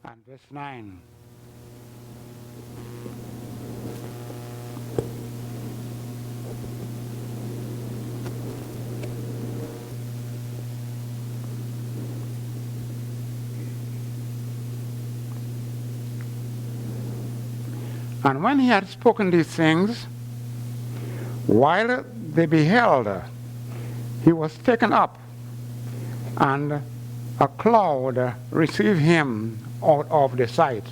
and verse 9. And when he had spoken these things, while they beheld, he was taken up, and a cloud received him out of the sight.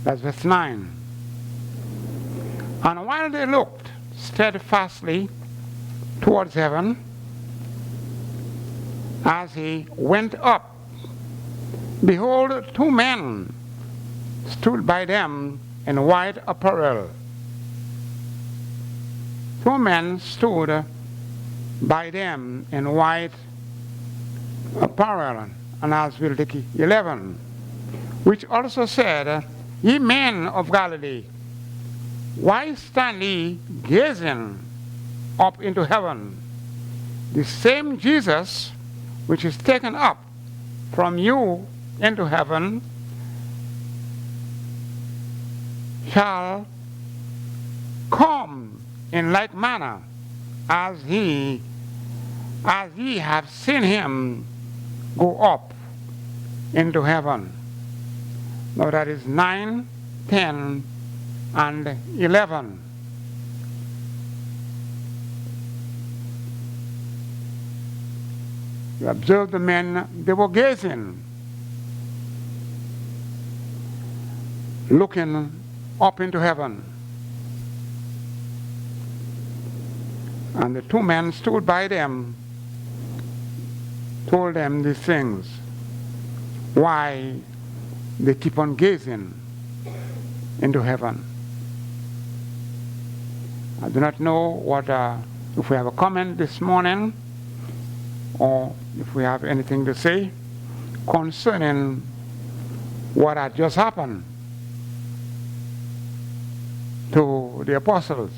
That's verse 9. And while they looked steadfastly towards heaven, as he went up, behold, two men stood by them in white apparel. Two men stood by them in white apparel, and as we'll take 11, which also said, Ye men of Galilee, why stand ye gazing up into heaven? The same Jesus which is taken up from you into heaven shall come in like manner as ye have seen him go up into heaven. Now that is 9, 10, and 11. You observe the men, they were gazing, looking up into heaven. And the two men stood by them, told them these things. Why they keep on gazing into heaven. I do not know what if we have a comment this morning, or if we have anything to say concerning what had just happened to the apostles.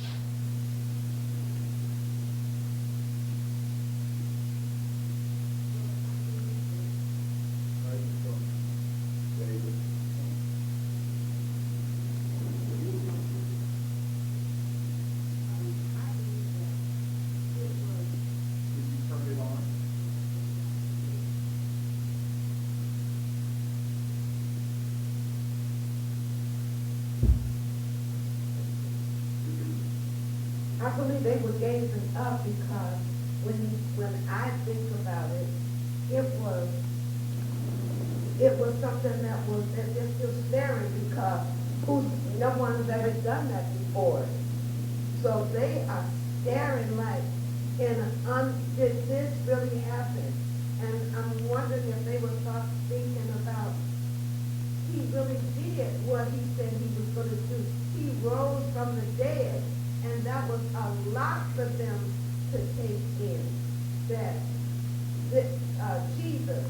I believe they were gazing up because when I think about it, it was something that was that they're still staring because no one has ever done that before. So they are staring like did this really happen? And I'm wondering if they were thinking about he really did what he said he was going to do. He rose from the dead. And that was a lot for them to take in. That Jesus,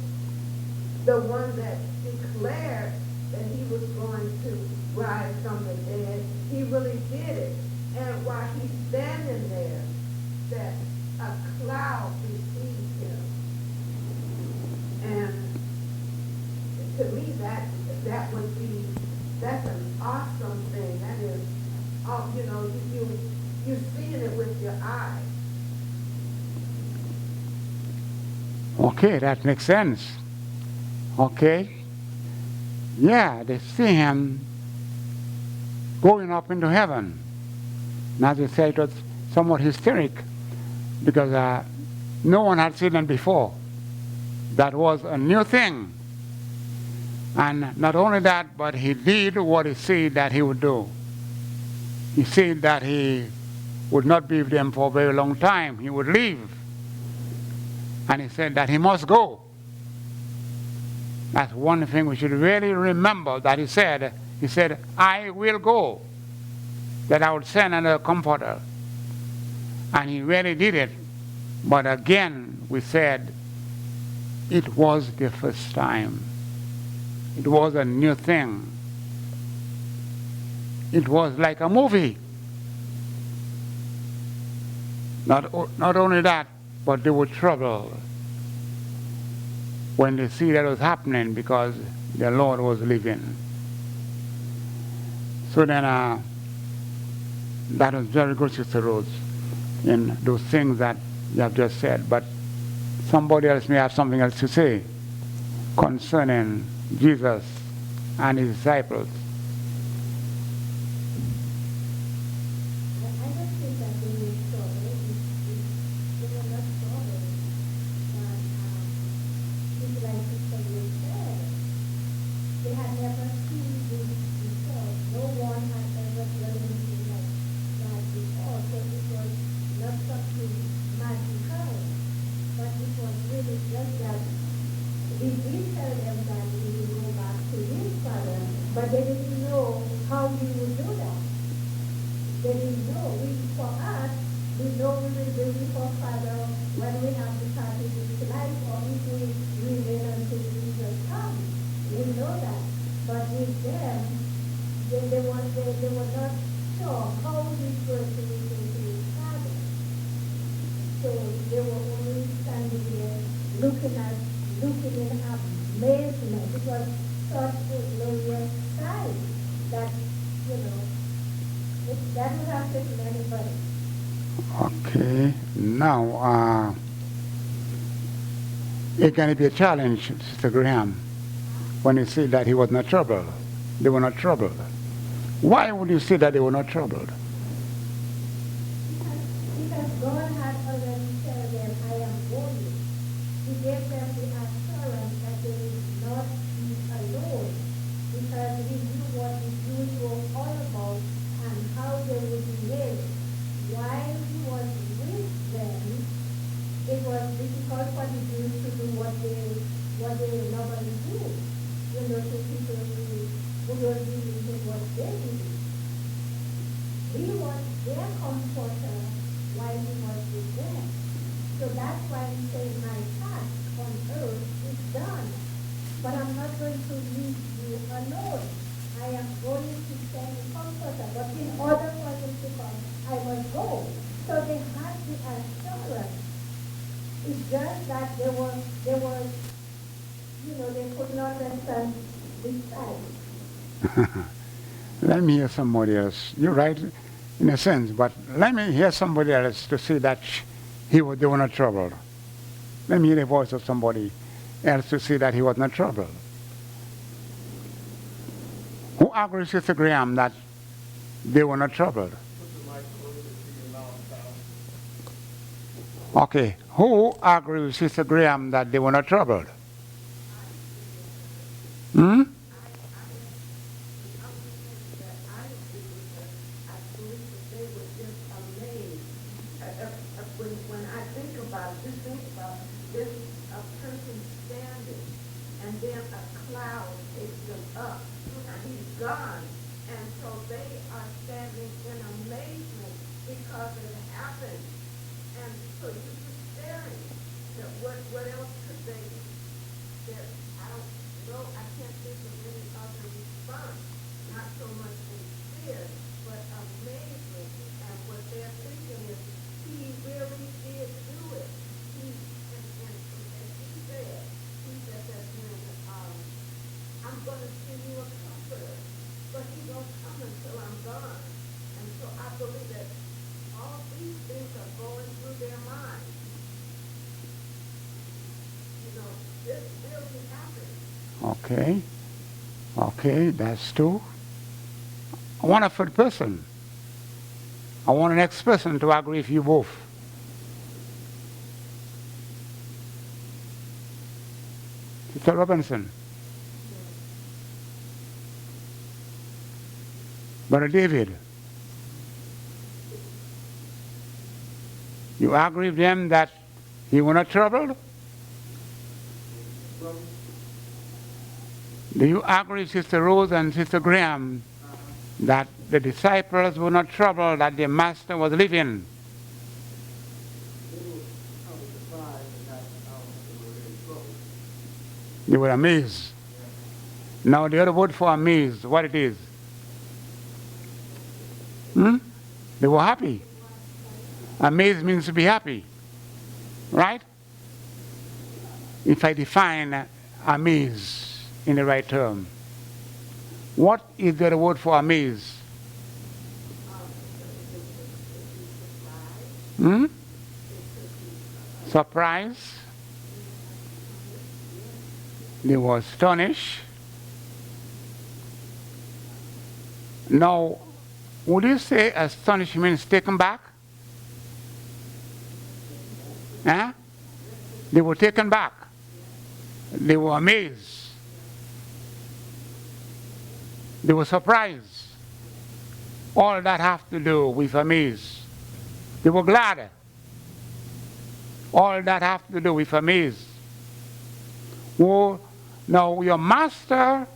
the one that declared that he was going to rise from the dead, he really did it. And while he's standing there, that a cloud received him. And to me, that would be, that's an awesome thing. That is, you're seeing it with your eyes. Okay, that makes sense. Okay. Yeah, they see him going up into heaven. And as you say, it was somewhat hysteric because no one had seen him before. That was a new thing. And not only that, but he did what he said that he would do. He said that he would not be with them for a very long time. He would leave. And he said that he must go. That's one thing we should really remember that he said. He said, I will go, that I would send another comforter. And he really did it. But again, we said, it was the first time. It was a new thing. It was like a movie. Not only that, but they were troubled. when they see that was happening because their Lord was living. So then that was very good, Sister Rose, in those things that you have just said. But somebody else may have something else to say concerning Jesus and his disciples. I just think that they were troubled. They were not troubled. But it's like Sister Ruth said, they had never seen this before. No one had ever done anything like that before. So it was not something magical. But it was really just that he did tell them that he would go back to his father, but they didn't know how he would do that. They didn't know. For us, we know we will be with our Father when we have departed this life, or if we remain until Jesus comes. We know that. But with them, they were not sure how he's going to return to his Father. So they were only standing there looking in amazement. It was such a glorious sight that, that would have taken anybody. Okay. Now, it can be a challenge, Sister Graham, when you say that he was not troubled. They were not troubled. Why would you say that they were not troubled? Because God had already told them, I am going. He gave them the assurance that they will not be alone, because he knew what the Jews were all about and how they would behave. While he was with them, it was difficult for the Jews to do what they normally do. To people who were dealing with what they did. He was their comforter while he was with them. So that's why he said, my task on earth is done. But I'm not going to leave you alone. I am going to send a comforter. But in order for him to come, I must go. So they had the assurance. It's just that they were they could not understand this side. Let me hear somebody else. You're right in a sense, but let me hear somebody else to say that they were not troubled. Let me hear the voice of somebody else to say that he was not troubled. Who agrees, Sister Graham, that they were not troubled? Okay. Who agrees, Sister Graham, that they were not troubled? Hmm? When I think about this, a person standing, and then a cloud takes them up, and he's gone. And so they are standing in amazement because it happened. And so you're just staring. What else could they? I don't know. I can't think of any other response. Not so much in fear, but amazement. And what they're thinking is, he really did do it. And as he said that I'm going to send you a comforter, but he don't come until I'm gone. And so I believe that all these things are going through their mind. This really happened. Okay, that's true. I want a third person. I want the next person to agree with you both. Mr. Robinson. Brother David. You agree with them that he was not troubled? Do you agree, Sister Rose and Sister Graham, that the disciples were not troubled that their master was living? They were amazed. Now the other word for amazed, what it is? They were happy. Amazed means to be happy. Right? if I define amaze in the right term. What is the other word for amaze? Hmm? Surprise. They were astonished. Now, would you say astonished means taken back? Huh? They were taken back. They were amazed. They were surprised. All that have to do with amaze. They were glad. All that have to do with amaze. Oh, now your master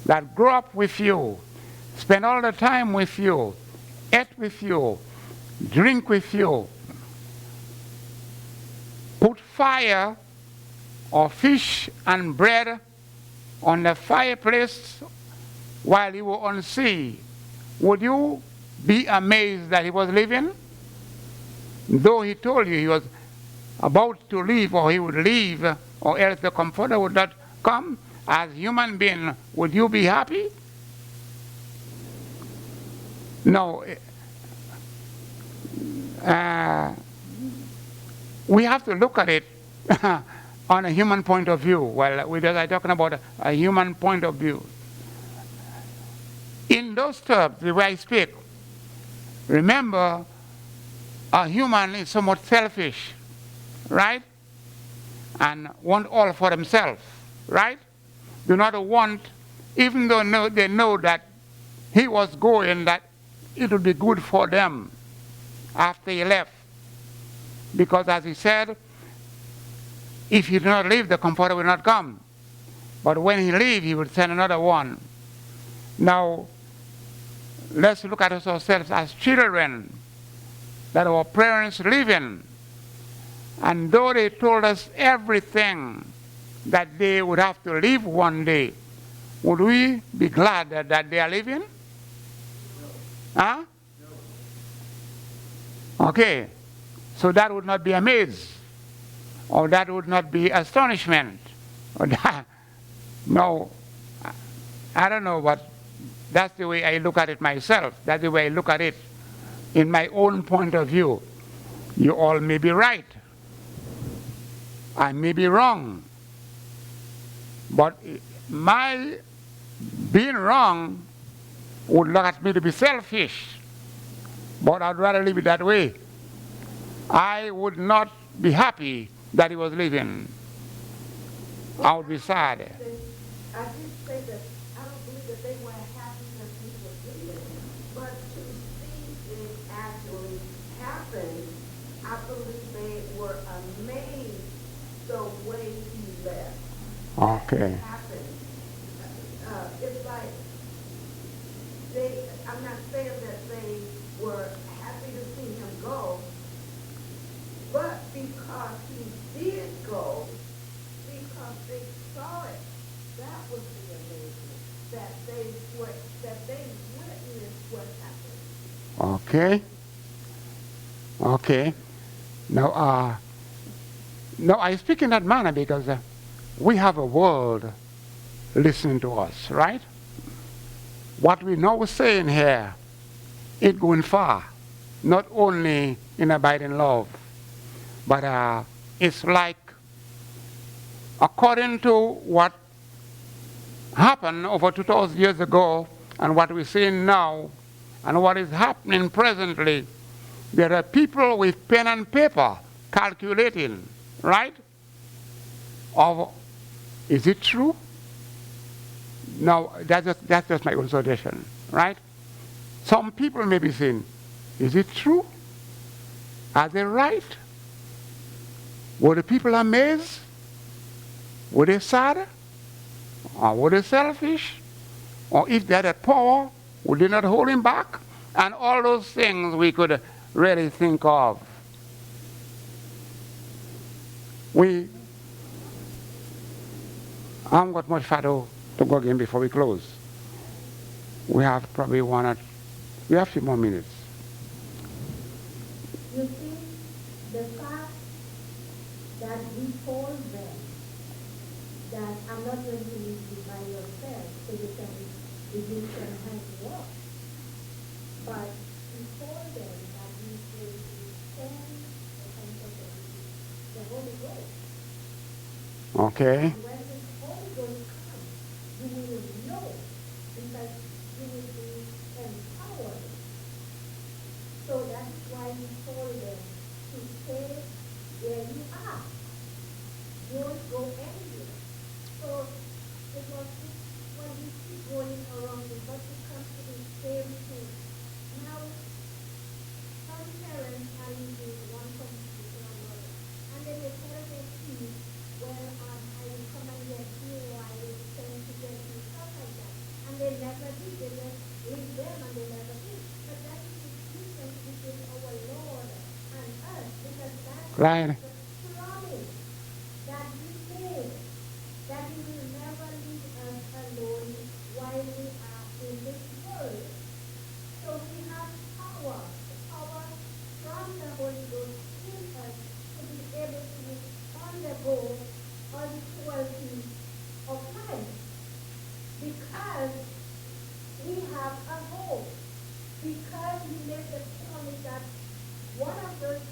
that grew up with you, spent all the time with you, ate with you, drink with you, put fire or fish and bread on the fireplace while you were on sea, would you be amazed that he was living? Though he told you he was about to leave or he would leave or else the comforter would not come, as human being, would you be happy? No. We have to look at it on a human point of view. Well, we are talking about a human point of view. In those terms, the way I speak, remember, a human is somewhat selfish, right? And want all for themselves, right? Do not want, even though they know that he was going, that it would be good for them after he left. Because as he said, if he did not leave, the comforter will not come. But when he leaves, he will send another one. Now, let's look at ourselves as children that our parents live in. And though they told us everything that they would have to leave one day, would we be glad that they are living? Huh? Okay. So that would not be amaze, or that would not be astonishment. Or that, no, I don't know, but that's the way I look at it myself. That's the way I look at it in my own point of view. You all may be right. I may be wrong. But my being wrong would look at me to be selfish. But I'd rather leave it that way. I would not be happy that he was living. I would be sad. I did say that I don't believe that they were happy that he was leaving, but to see it actually happen, I believe they were amazed the way he left. Okay. It happened. It's like I'm not saying that they were happy to see him go, but because he did go, because they saw it, that was the amazement, that they witnessed what happened. Okay. Okay. Now, I speak in that manner because we have a world listening to us, right? What we know we're saying here, it going far, not only in abiding love, but it's like, according to what happened over 2,000 years ago and what we're seeing now and what is happening presently, there are people with pen and paper calculating, right? Of, is it true? No, that's just my own suggestion, right? Some people may be saying, is it true? Are they right? Were the people amazed? Were they sad? Or were they selfish? Or if they had that power, would they not hold him back? And all those things we could really think of. I haven't got much further to go again before we close. We have probably we have a few more minutes. You see, the fact that we told them I'm not going to leave you by yourself, so you can hang walk. But he told them that he will send the Comforter, the Holy Ghost. Okay. And when the Holy Ghost comes, you will know, because you will be empowered. So that is why he told them to stay where you are. Don't go anywhere. So it was when we keep going around, we got to come to the same thing. Now, some parents are using one constitution or another, and then they tell their kids, well, I will come and get you, or I will send to get you, stuff like that. And they never did. They just leave them and they never did. But that is the difference between our Lord and us, because that Right. is the promise that he made, that he will never leave us alone while we are in this world. So we have power, the power from the Holy Ghost in us to be able to undergo all the qualities of life. Because we have a hope. Because he made the promise that one of those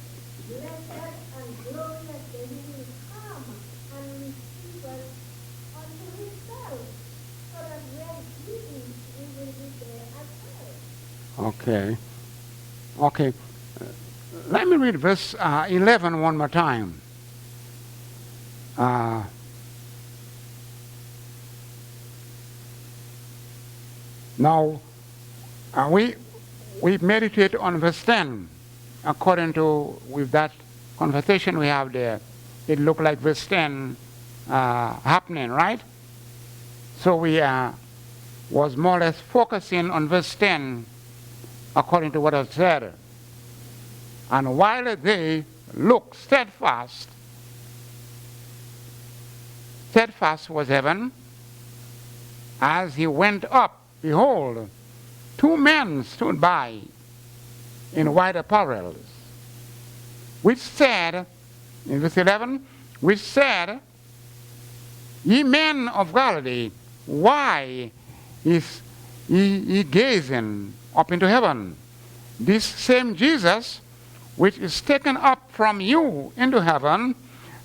blessed and glorious days he will come and receive us unto himself. So that when he is, we will be there as well. Okay. Okay. Let me read verse 11 one more time. Now, we meditate on verse 10. According to with that conversation we have there, it looked like verse 10 happening, right? So we was more or less focusing on verse 10 according to what I said. And while they looked steadfast was heaven, as he went up, behold, two men stood by in white apparel, which said, in verse 11, which said, ye men of Galilee, why is ye gazing up into heaven? This same Jesus, which is taken up from you into heaven,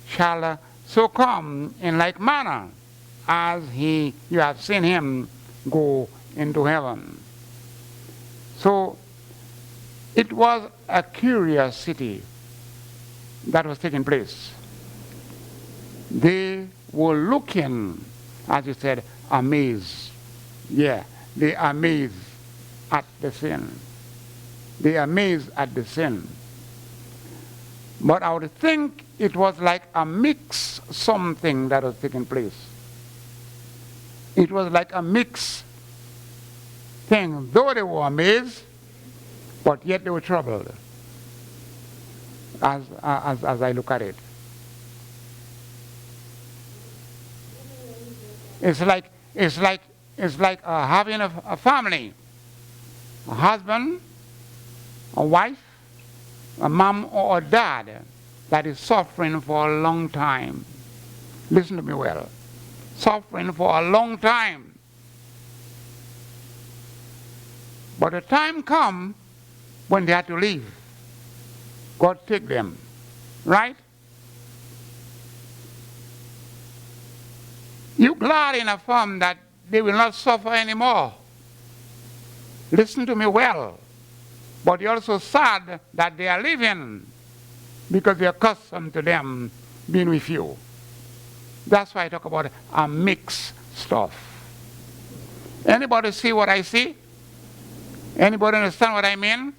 shall so come in like manner as you have seen him go into heaven. So it was a curiosity that was taking place. They were looking, as you said, amazed. Yeah, they amazed at the sin. They amazed at the sin. But I would think it was like a mix something that was taking place. It was like a mix thing. Though they were amazed, but yet they were troubled. As I look at it. It's like having a family, a husband, a wife, a mom or a dad that is suffering for a long time. Listen to me well. Suffering for a long time. But the time comes when they have to leave. God take them. Right? You're glad in a form that they will not suffer anymore. Listen to me well. But you're also sad that they are leaving because you're accustomed to them being with you. That's why I talk about a mixed stuff. Anybody see what I see? Anybody understand what I mean?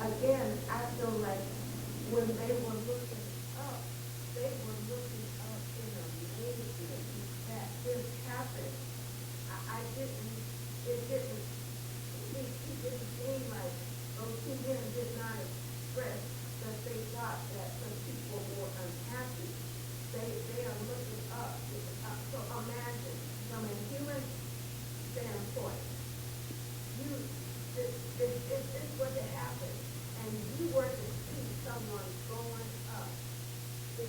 again, I feel like when they were looking up, they were looking up in amazement that this happened. I didn't, it didn't, he didn't seem like, those two men did not express that they thought that some people were unhappy. They are looking up. So imagine, from a human standpoint, this was to happen, and you were to see someone going up. He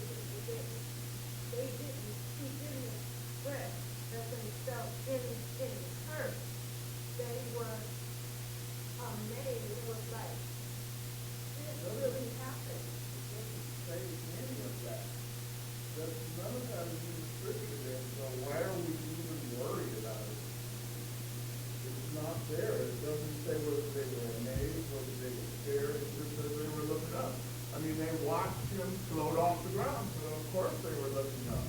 didn't express that they felt any hurt. They were amazed. It was like, this really happened. Say any of that. None of that is in the scripture there, so why are we even worried about it? It's not there. It doesn't say whether they were amazed, whether they were scared. It just says they were looking up. I mean, they watched him float off the ground, so of course they were looking up.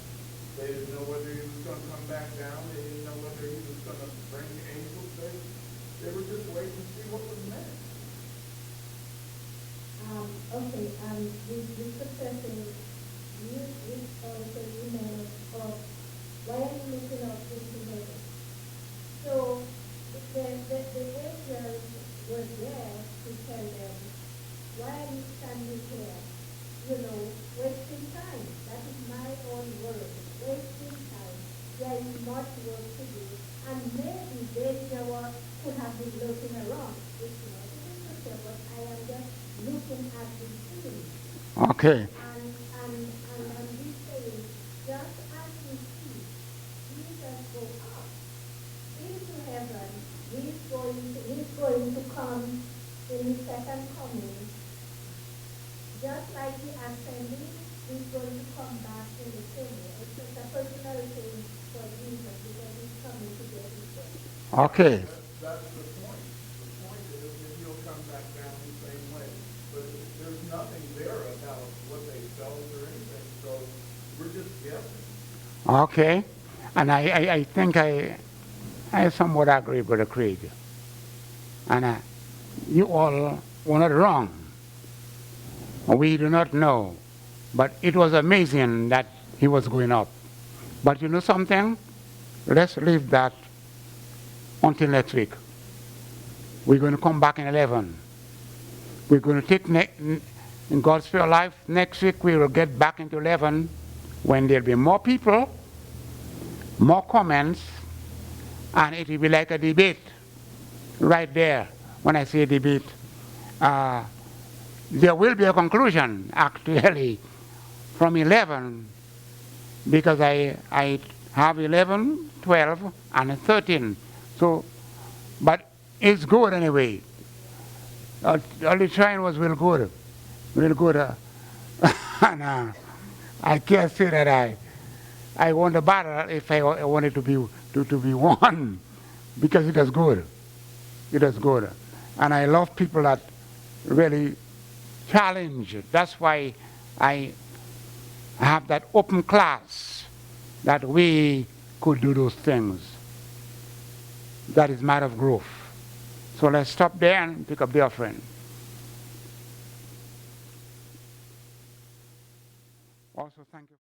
They didn't know whether he was going to come back down. They didn't know whether he was going to bring angels. They were just waiting to see what was next. Okay, the scripture says, you also remember of why are you looking up into heaven? So the angels were there to tell them, why are you standing here? You know, wasting time. That is my own word. Wasting time. There is much work to do. And maybe they never could have been looking around. It's not in the scripture, but I am just looking at the scene. Okay. And we say, just as we see Jesus go up into heaven, he's going to come in his second coming. Just like he ascended, he's going to come back in the same way. It's just a personal thing for Jesus because he's coming to get his death. Okay. That's the point. The point is that he'll come back down the same way. But there's nothing there about what they felt or anything, so we're just guessing. Okay. And I think I somewhat agree with Brother Craig. And you all were not wrong. We do not know. But it was amazing that he was going up. But you know something? Let's leave that until next week. We're going to come back in 11. We're going to take in God's Spirit Life. Next week we will get back into 11 when there'll be more people, more comments, and it will be like a debate right there. When I say debate, there will be a conclusion actually from 11 because I have 11, 12, and 13. So, but it's good anyway. The train was real good. And I can't say that I won the battle if I wanted to be won because it was good. It was good. And I love people that really challenge. That's why I have that open class that we could do those things. That is matter of growth. So let's stop there and pick up the offering. Also, thank you.